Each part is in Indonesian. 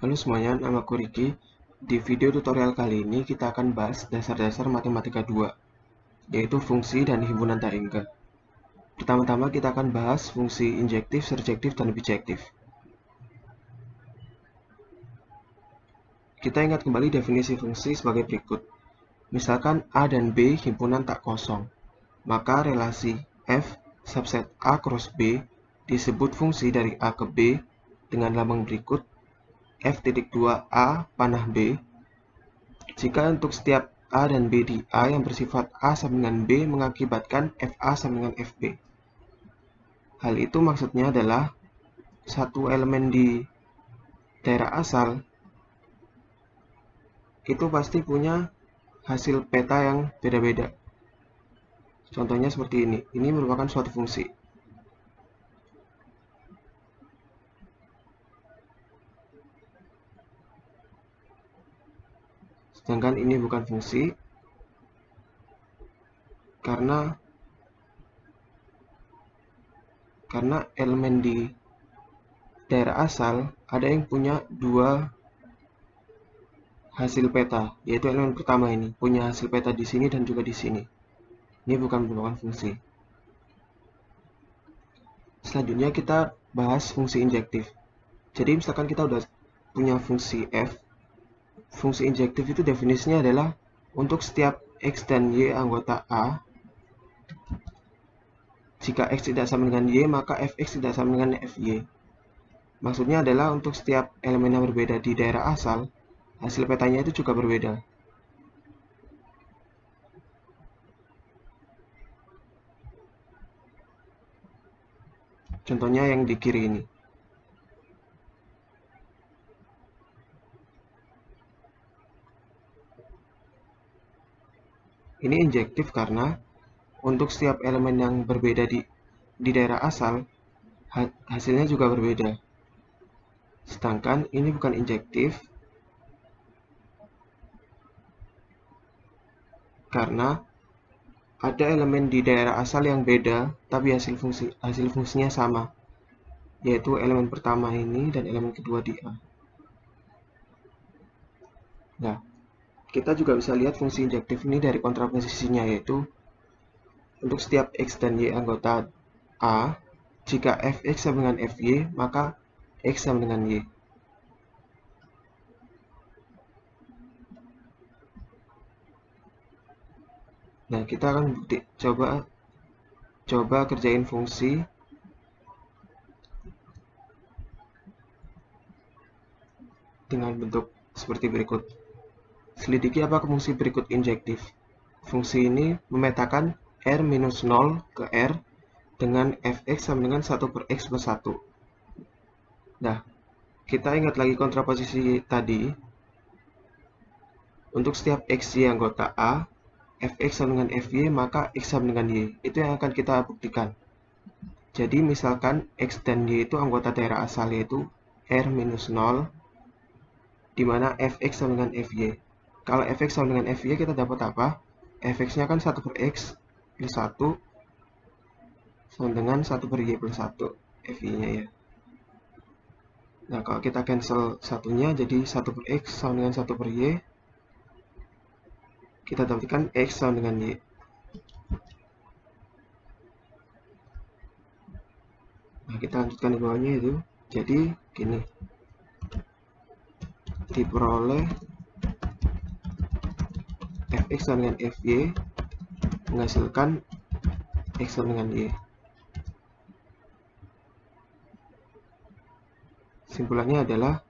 Halo semuanya, namaku Riki. Di video tutorial kali ini kita akan bahas dasar-dasar matematika 2, yaitu fungsi dan himpunan tak hingga. Pertama-tama kita akan bahas fungsi injektif, surjektif, dan bijektif. Kita ingat kembali definisi fungsi sebagai berikut. Misalkan A dan B himpunan tak kosong, maka relasi F subset A cross B disebut fungsi dari A ke B dengan lambang berikut F.2A panah B jika untuk setiap A dan B di A yang bersifat A sama dengan B mengakibatkan FA sama dengan FB. Hal itu maksudnya adalah satu elemen di daerah asal itu pasti punya hasil peta yang beda-beda. Contohnya seperti ini. Ini merupakan suatu fungsi. Sedangkan ini bukan fungsi karena elemen di daerah asal ada yang punya dua hasil peta, yaitu elemen pertama ini punya hasil peta di sini dan juga di sini. Ini bukan merupakan fungsi. Selanjutnya kita bahas fungsi injektif. Jadi misalkan kita udah punya fungsi f, fungsi injektif itu definisinya adalah untuk setiap x dan y anggota A, jika x tidak sama dengan y, maka fx tidak sama dengan fy. Maksudnya adalah untuk setiap elemen yang berbeda di daerah asal, hasil petanya itu juga berbeda. Contohnya yang di kiri ini. Ini injektif karena untuk setiap elemen yang berbeda di daerah asal, hasilnya juga berbeda. Sedangkan ini bukan injektif karena ada elemen di daerah asal yang beda, tapi hasil fungsinya sama, yaitu elemen pertama ini dan elemen kedua di A. Nah, kita juga bisa lihat fungsi injektif ini dari kontraposisinya, yaitu untuk setiap x dan y anggota A, jika fx sama dengan fy, maka x sama dengan y. Nah, kita akan coba kerjain fungsi dengan bentuk seperti berikut. Selidiki apakah fungsi berikut injektif. Fungsi ini memetakan R-0 ke R dengan fx sama dengan 1 per x plus 1. Nah, kita ingat lagi kontraposisi tadi. Untuk setiap xy anggota A, fx sama dengan fy, maka x sama dengan y. Itu yang akan kita buktikan. Jadi misalkan x dan y itu anggota daerah asal, yaitu R-0, di mana fx sama dengan fy. Kalau fx sama dengan fy, kita dapat apa? Fx-nya kan 1 per x plus 1 sama dengan 1 per y plus 1 fy-nya ya. Nah, kalau kita cancel satunya, jadi 1 per x sama dengan 1 per y. Kita dapatkan x sama dengan y. Nah, kita lanjutkan di bawahnya itu. Jadi, gini. Diperoleh fx sama dengan fy menghasilkan x sama dengan y. Simpulannya adalah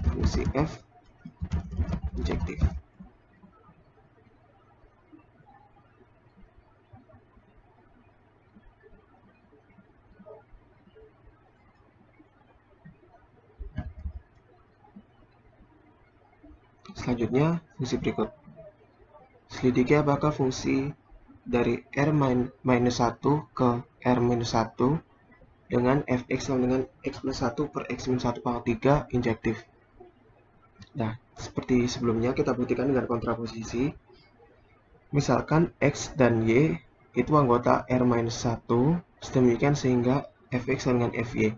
fungsi f injektif. Selanjutnya, fungsi berikut. Selidiki apakah fungsi dari R-1 ke R-1 dengan fx sama dengan x plus 1 per x minus 1 pangkat 3 injektif. Nah, seperti sebelumnya kita buktikan dengan kontraposisi. Misalkan x dan y itu anggota R-1, sedemikian sehingga fx sama dengan fy.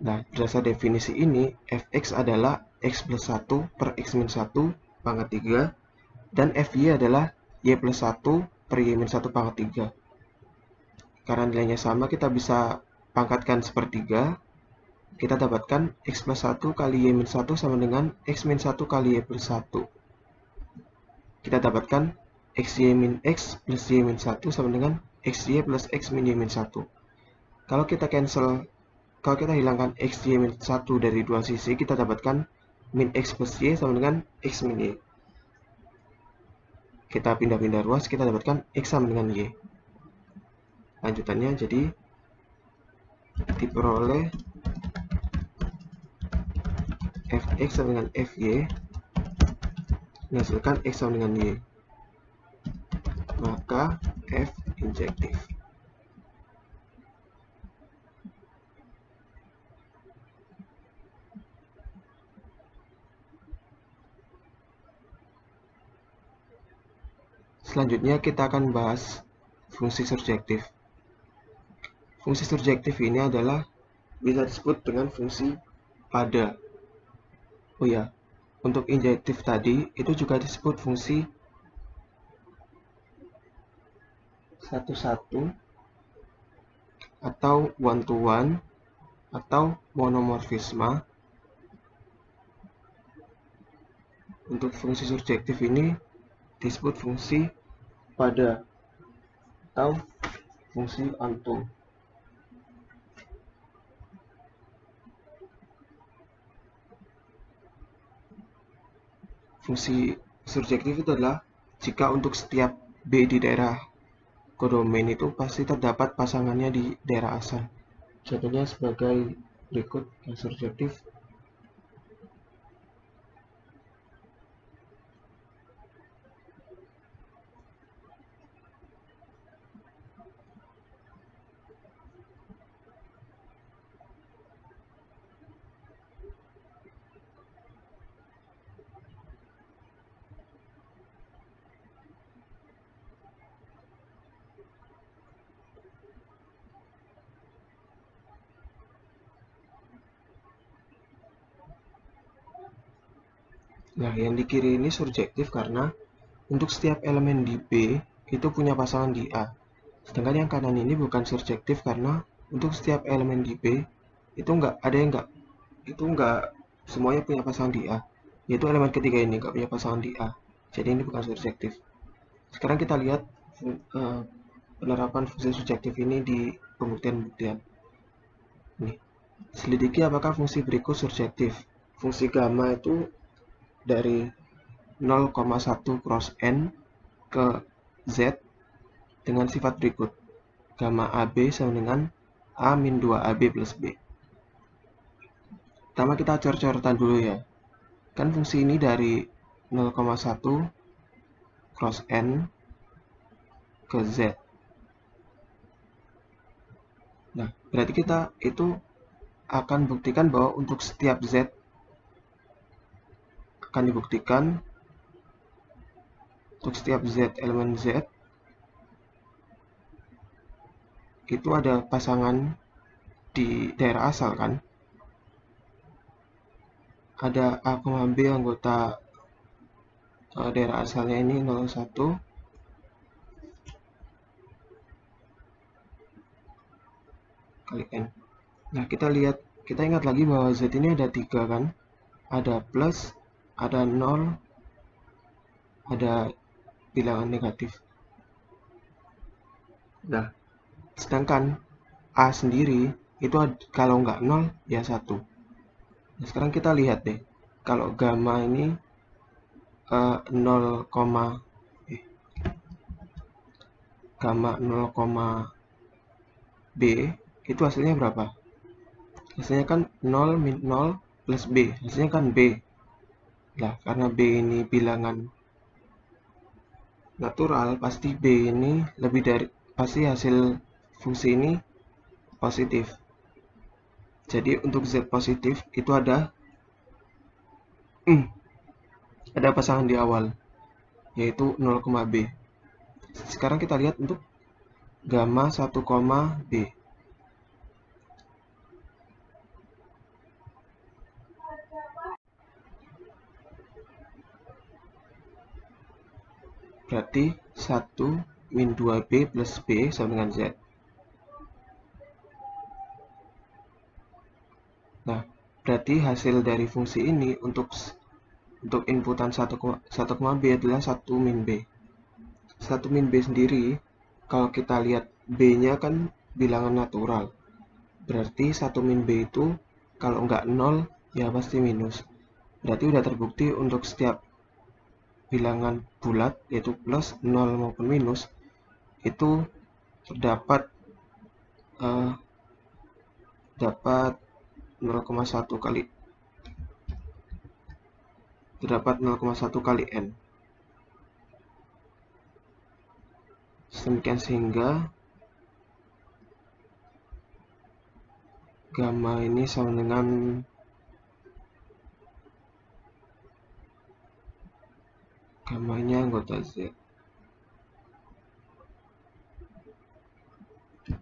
Nah, berdasar definisi ini, fx adalah X plus 1 per X min 1 pangkat 3, dan FY adalah Y plus 1 per Y min 1 pangkat 3. Karena nilainya sama, kita bisa pangkatkan sepertiga. Kita dapatkan X plus 1 kali Y min 1 sama dengan X min 1 kali Y plus 1. Kita dapatkan XY min X plus Y min 1 sama dengan XY plus X min Y min 1. Kalau kita hilangkan XY min 1 dari dua sisi, kita dapatkan min X plus Y sama dengan X min Y. Kita pindah-pindah ruas, kita dapatkan X sama dengan Y. Lanjutannya, jadi diperoleh Fx sama dengan Fy menghasilkan X sama dengan Y. Maka F injektif. Selanjutnya kita akan bahas fungsi surjektif. Fungsi surjektif ini adalah bisa disebut dengan fungsi pada. Oh ya, untuk injektif tadi itu juga disebut fungsi satu-satu atau one-to-one atau monomorfisme. Untuk fungsi surjektif ini disebut fungsi pada atau fungsi onto. Fungsi surjektif itu adalah jika untuk setiap B di daerah kodomain itu pasti terdapat pasangannya di daerah asal. Contohnya sebagai berikut yang surjektif. Nah, yang di kiri ini surjektif karena untuk setiap elemen di B itu punya pasangan di A. Sedangkan yang kanan ini bukan surjektif karena untuk setiap elemen di B itu enggak semuanya punya pasangan di A. Yaitu elemen ketiga ini enggak punya pasangan di A. Jadi ini bukan surjektif. Sekarang kita lihat penerapan fungsi surjektif ini di pembuktian-pembuktian. Nih, selidiki apakah fungsi berikut surjektif. Fungsi gamma itu dari 0,1 cross N ke Z dengan sifat berikut. Gamma AB sama dengan A-2AB plus B. Pertama kita cor-coretan dulu ya. Kan fungsi ini dari 0,1 cross N ke Z. Nah, berarti kita itu akan buktikan bahwa untuk setiap Z akan dibuktikan untuk setiap Z, elemen Z itu ada pasangan di daerah asal kan. Ada A, B anggota daerah asalnya ini 01 kali N. Nah, kita ingat lagi bahwa Z ini ada 3 kan. Ada plus, ada 0, ada bilangan negatif. Nah, sedangkan A sendiri itu kalau nggak 0 ya 1. Nah, sekarang kita lihat deh. Kalau gamma ini 0, gamma 0, B itu hasilnya berapa? Hasilnya kan 0 min 0 plus B. Hasilnya kan B. Nah, karena B ini bilangan natural, pasti B ini pasti hasil fungsi ini positif. Jadi untuk Z positif itu ada pasangan di awal, yaitu 0, B. Sekarang kita lihat untuk gamma 1, B. Berarti 1 min 2B plus B sama dengan Z. Nah, berarti hasil dari fungsi ini untuk inputan 1, B adalah 1 min B. 1 min B sendiri, kalau kita lihat B-nya kan bilangan natural. Berarti 1 min B itu kalau nggak 0, ya pasti minus. Berarti udah terbukti untuk setiap bilangan bulat, yaitu plus, 0 maupun minus, itu terdapat 0,1 kali N. Demikian sehingga gamma ini sama dengan gammanya anggota Z.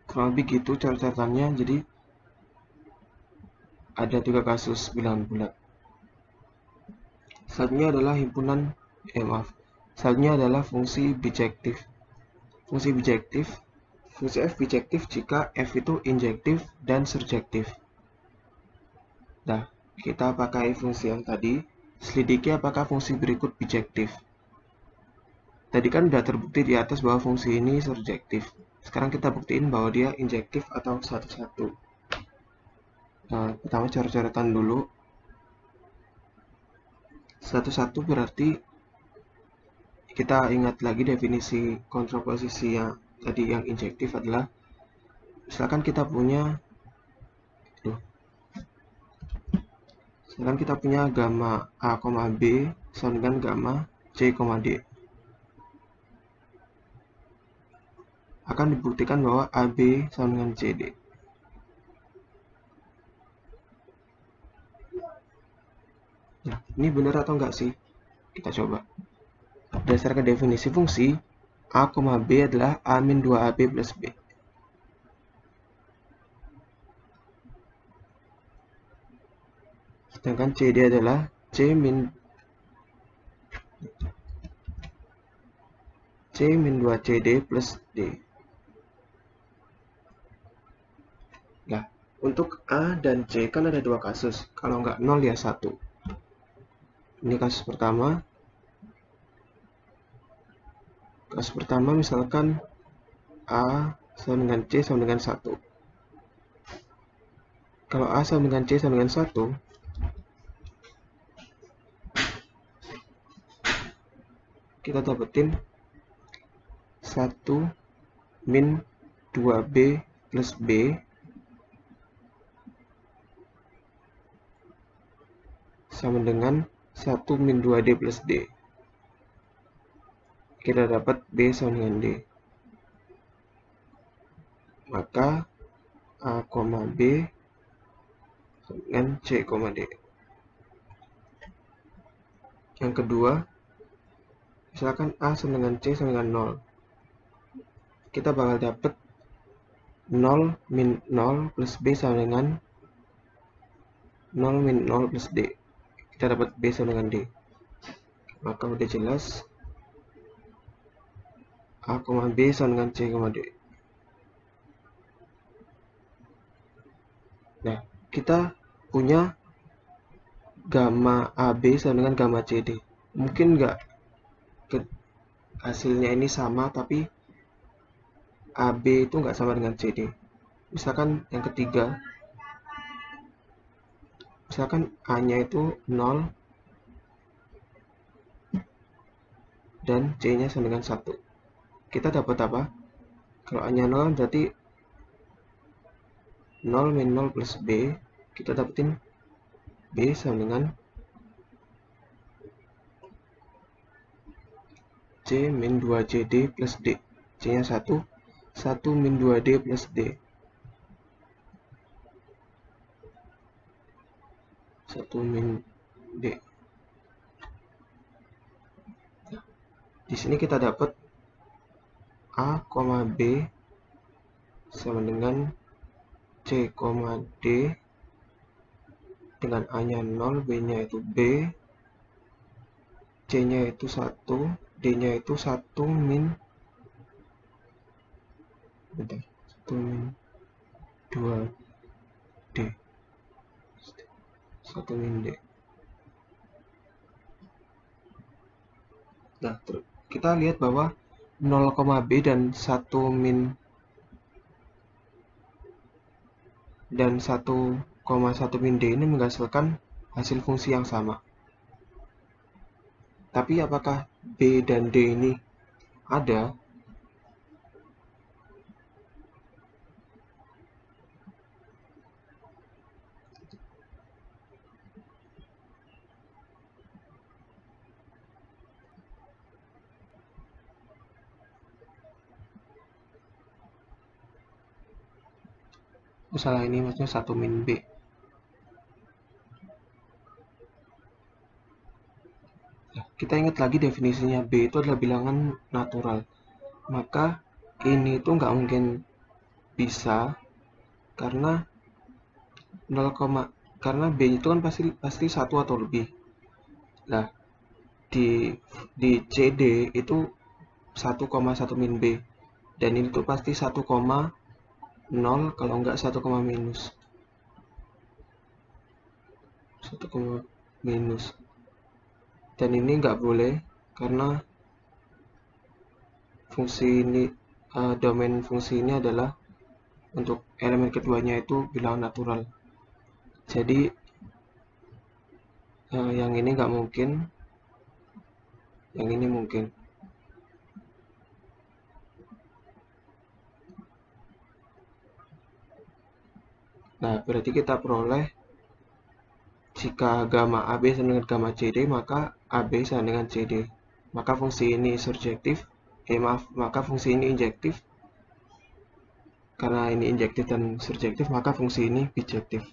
Kurang lebih gitu cara-caranya. Jadi ada 3 kasus bilangan bulat. Selanjutnya adalah selanjutnya adalah fungsi bijektif. Fungsi f bijektif jika f itu injektif dan surjektif. Nah, kita pakai fungsi yang tadi, selidiki apakah fungsi berikut bijektif. Tadi kan sudah terbukti di atas bahwa fungsi ini surjektif. Sekarang kita buktiin bahwa dia injektif atau satu-satu. Nah, pertama coret-coretan dulu. Satu-satu berarti kita ingat lagi definisi kontraposisi yang tadi yang injektif adalah, misalkan kita punya gamma A, B sama dengan gamma C, D. Akan dibuktikan bahwa AB sama dengan CD. Nah, ini benar atau enggak sih? Kita coba. Berdasarkan definisi fungsi, A, B adalah A min 2AB plus B. Sedangkan CD adalah C min 2CD plus D. Nah, untuk A dan C kan ada 2 kasus. Kalau nggak 0 ya 1. Ini kasus pertama. Kasus pertama misalkan A sama dengan C sama dengan 1. Kalau A sama dengan C sama dengan 1, kita dapetin 1 min 2B plus B sama dengan 1 min 2D plus D. Kita dapat B sama dengan D. Maka A, B dengan C, D. Yang kedua, misalkan A sama dengan C sama dengan 0. Kita bakal dapat 0 min 0 plus B sama dengan 0 min 0 plus D. Kita dapat B sama dengan D. Maka udah jelas A, B sama dengan C, D. Nah, kita punya gamma AB sama dengan gamma CD. Mungkin nggak hasilnya ini sama, tapi AB itu nggak sama dengan CD. Misalkan yang ketiga, misalkan A-nya itu 0 dan C-nya sama dengan 1. Kita dapat apa? Kalau A-nya 0 berarti 0 min 0 plus B. Kita dapetin B sama dengan C min 2CD plus D. C-nya 1. 1 min 2D plus D. 1 min D. Di sini kita dapat A, B sama dengan C, D dengan A-nya 0, B-nya itu B, C-nya itu 1, D-nya itu 1 min 2D, 1 min D. Nah, kita lihat bahwa 0, B dan 1 min dan 1,1 min D ini menghasilkan hasil fungsi yang sama. Tapi apakah B dan D ini ada? Salah, ini maksudnya 1 min B. Nah, kita ingat lagi definisinya, B itu adalah bilangan natural. Maka ini itu nggak mungkin bisa karena 0, karena B itu kan pasti 1 atau lebih. Nah, di CD itu 1,1 min B, dan ini tuh pasti 1,0 kalau enggak 1, minus 1, minus, dan ini nggak boleh karena fungsi ini domain fungsi ini adalah untuk elemen keduanya itu bilangan natural. Jadi yang ini nggak mungkin, yang ini mungkin. Nah, berarti kita peroleh jika gamma AB sama dengan gamma CD, maka AB sama dengan CD. Maka fungsi ini surjektif, maka fungsi ini injektif. Karena ini injektif dan surjektif, maka fungsi ini bijektif.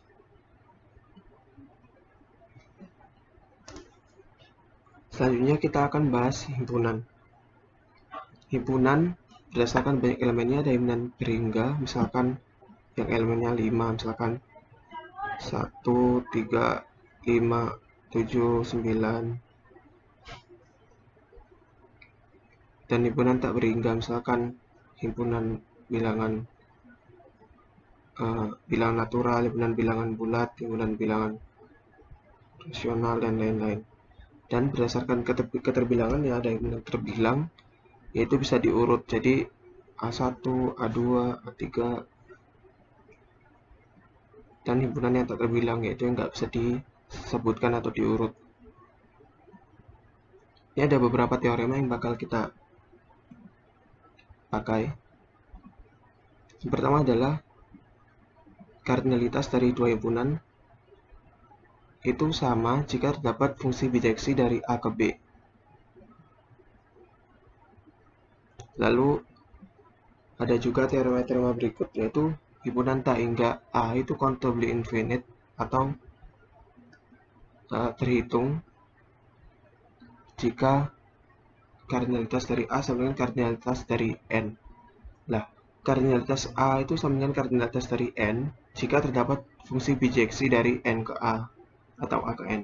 Selanjutnya kita akan bahas himpunan. Himpunan berdasarkan banyak elemennya, ada himpunan berhingga, misalkan yang elemennya 5, misalkan 1, 3, 5, 7, 9. Dan himpunan tak berhingga, misalkan himpunan bilangan bilangan natural, himpunan bilangan bulat, himpunan bilangan rasional, dan lain-lain. Dan berdasarkan keterbilangan ya ada himpunan terbilang, yaitu bisa diurut, jadi A1, A2, A3, dan himpunan yang tak terbilang, yaitu yang nggak bisa disebutkan atau diurut. Ini ada beberapa teorema yang bakal kita pakai. Yang pertama adalah kardinalitas dari dua himpunan itu sama jika terdapat fungsi bijeksi dari A ke B. Lalu ada juga teorema-teorema berikut, yaitu himpunan tak hingga A itu countably infinite atau terhitung jika kardinalitas dari A sama dengan kardinalitas dari N. Nah, kardinalitas A itu sama dengan kardinalitas dari N jika terdapat fungsi bijeksi dari N ke A atau A ke N.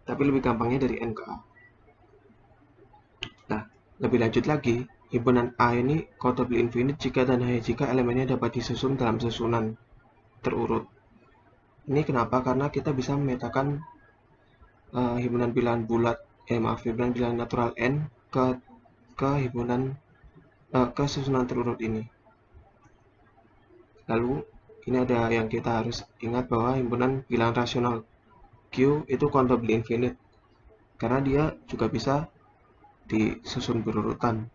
Tapi lebih gampangnya dari N ke A. Nah, lebih lanjut lagi, himpunan A ini countably infinite jika dan hanya jika elemennya dapat disusun dalam susunan terurut. Ini kenapa? Karena kita bisa memetakan himpunan bilangan bulat, himpunan bilangan natural N ke himpunan ke susunan terurut ini. Lalu ini ada yang kita harus ingat bahwa himpunan bilangan rasional Q itu countably infinite karena dia juga bisa disusun berurutan.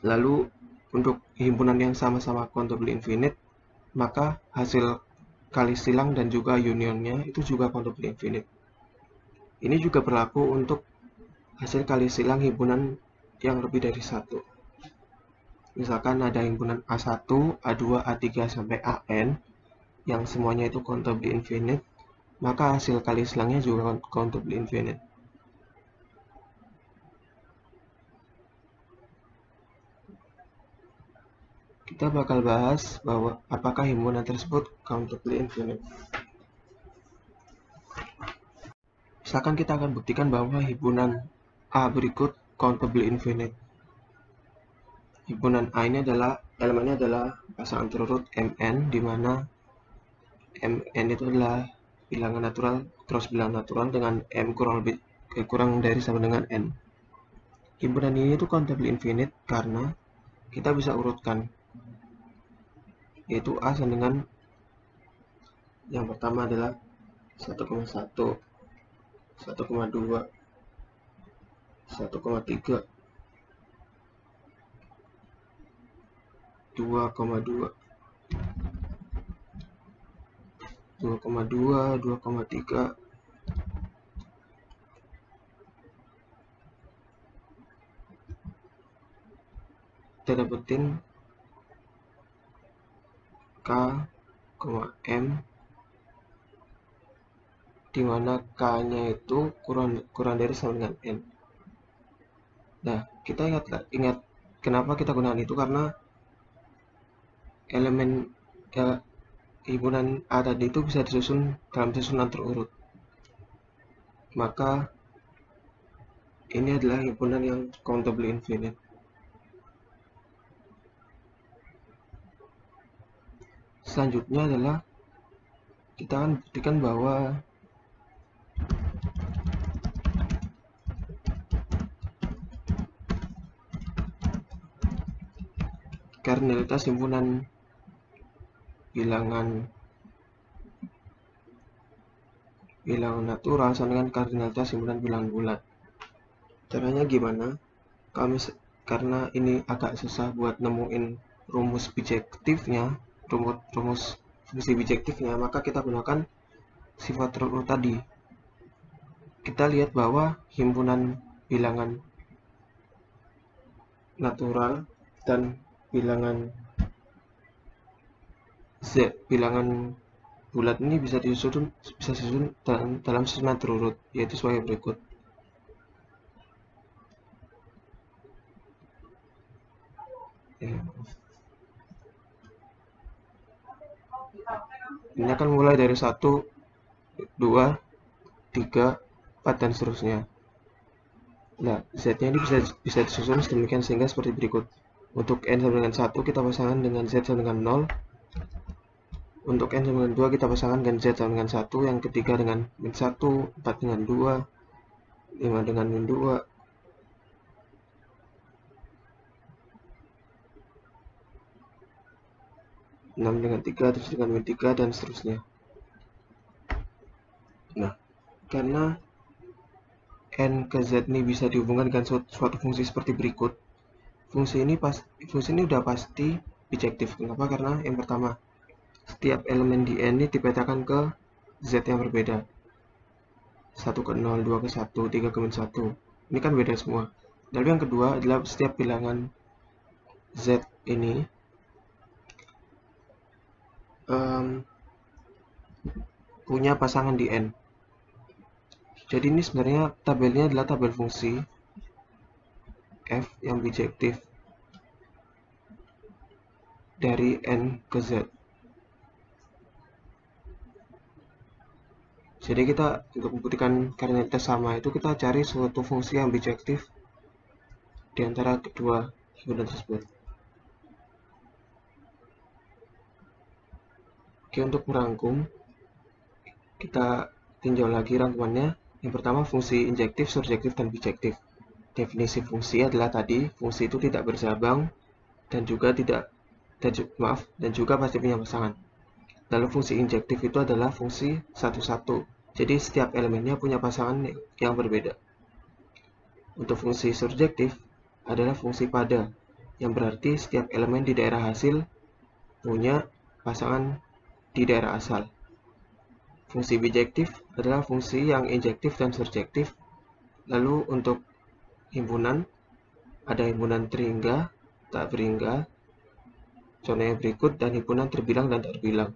Lalu untuk himpunan yang sama-sama countably infinite, maka hasil kali silang dan juga unionnya itu juga countably infinite. Ini juga berlaku untuk hasil kali silang himpunan yang lebih dari satu. Misalkan ada himpunan A1, A2, A3 sampai AN yang semuanya itu countably infinite, maka hasil kali silangnya juga countably infinite. Kita bakal bahas bahwa apakah himpunan tersebut countably infinite. Misalkan kita akan buktikan bahwa himpunan A berikut countable infinite. Himpunan A ini adalah elemennya adalah pasangan terurut Mn, di mana Mn itu adalah bilangan natural terus bilangan natural dengan M kurang dari sama dengan N. Himpunan ini itu countable infinite karena kita bisa urutkan, yaitu A sama dengan yang pertama adalah 1,1, 1,2, 1,3, 2,2, 2,2, 2,3, kita dapetin K, M, dimana K-nya itu kurang dari sama dengan N. Nah, kita ingat kenapa kita gunakan itu, karena elemen himpunan A tadi itu bisa disusun dalam susunan terurut. Maka ini adalah himpunan yang countable infinite. Selanjutnya adalah kita akan buktikan bahwa kardinalitas himpunan bilangan natural sama dengan kardinalitas himpunan bilangan bulat. Caranya gimana? Karena ini agak susah buat nemuin rumus bijektifnya, rumus fungsi bijektifnya, maka kita gunakan sifat terurut tadi. Kita lihat bahwa himpunan bilangan natural dan bilangan bilangan bulat ini bisa disusun dalam susunan terurut, yaitu sebagai berikut. Ini akan mulai dari 1, 2, 3, 4, dan seterusnya. Nah, Z-nya ini bisa disusun sedemikian sehingga seperti berikut. Untuk N sama dengan 1 kita pasangkan dengan Z sama dengan 0. Untuk N sama dengan 2 kita pasangkan dengan Z sama dengan 1. Yang ketiga dengan min 1, 4 dengan 2, 5 dengan min 2, 6 dengan 3, 7 dengan min 3, dan seterusnya. Nah, karena N ke Z ini bisa dihubungkan dengan suatu fungsi seperti berikut. Fungsi ini udah pasti bijektif. Kenapa? Karena yang pertama, setiap elemen di N ini dipetakan ke Z yang berbeda. 1 ke 0, 2 ke 1, 3 ke min 1. Ini kan beda semua. Lalu yang kedua adalah setiap bilangan Z ini punya pasangan di N. Jadi ini sebenarnya tabelnya adalah tabel fungsi F yang bijektif dari N ke Z. Jadi kita untuk membuktikan kardinalitas sama itu kita cari suatu fungsi yang bijektif di antara kedua himpunan tersebut. Oke, untuk merangkum kita tinjau lagi rangkumannya. Yang pertama, fungsi injektif, surjektif, dan bijektif. Definisi fungsi adalah tadi, fungsi itu tidak bercabang dan juga pasti punya pasangan. Lalu fungsi injektif itu adalah fungsi satu-satu. Jadi setiap elemennya punya pasangan yang berbeda. Untuk fungsi surjektif adalah fungsi pada, yang berarti setiap elemen di daerah hasil punya pasangan di daerah asal. Fungsi bijektif adalah fungsi yang injektif dan surjektif. Lalu untuk himpunan, ada himpunan terhingga, tak berhingga, contohnya berikut, dan himpunan terbilang dan tak terbilang.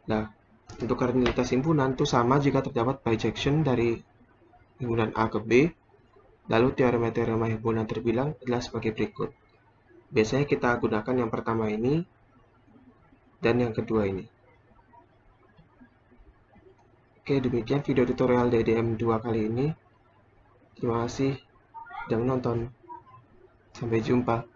Nah, untuk kardinalitas himpunan itu sama jika terdapat bijection dari himpunan A ke B. Lalu teorema-teorema himpunan terbilang adalah sebagai berikut. Biasanya kita gunakan yang pertama ini dan yang kedua ini. Oke, demikian video tutorial DDM 2 kali ini. Terima kasih sudah menonton. Sampai jumpa.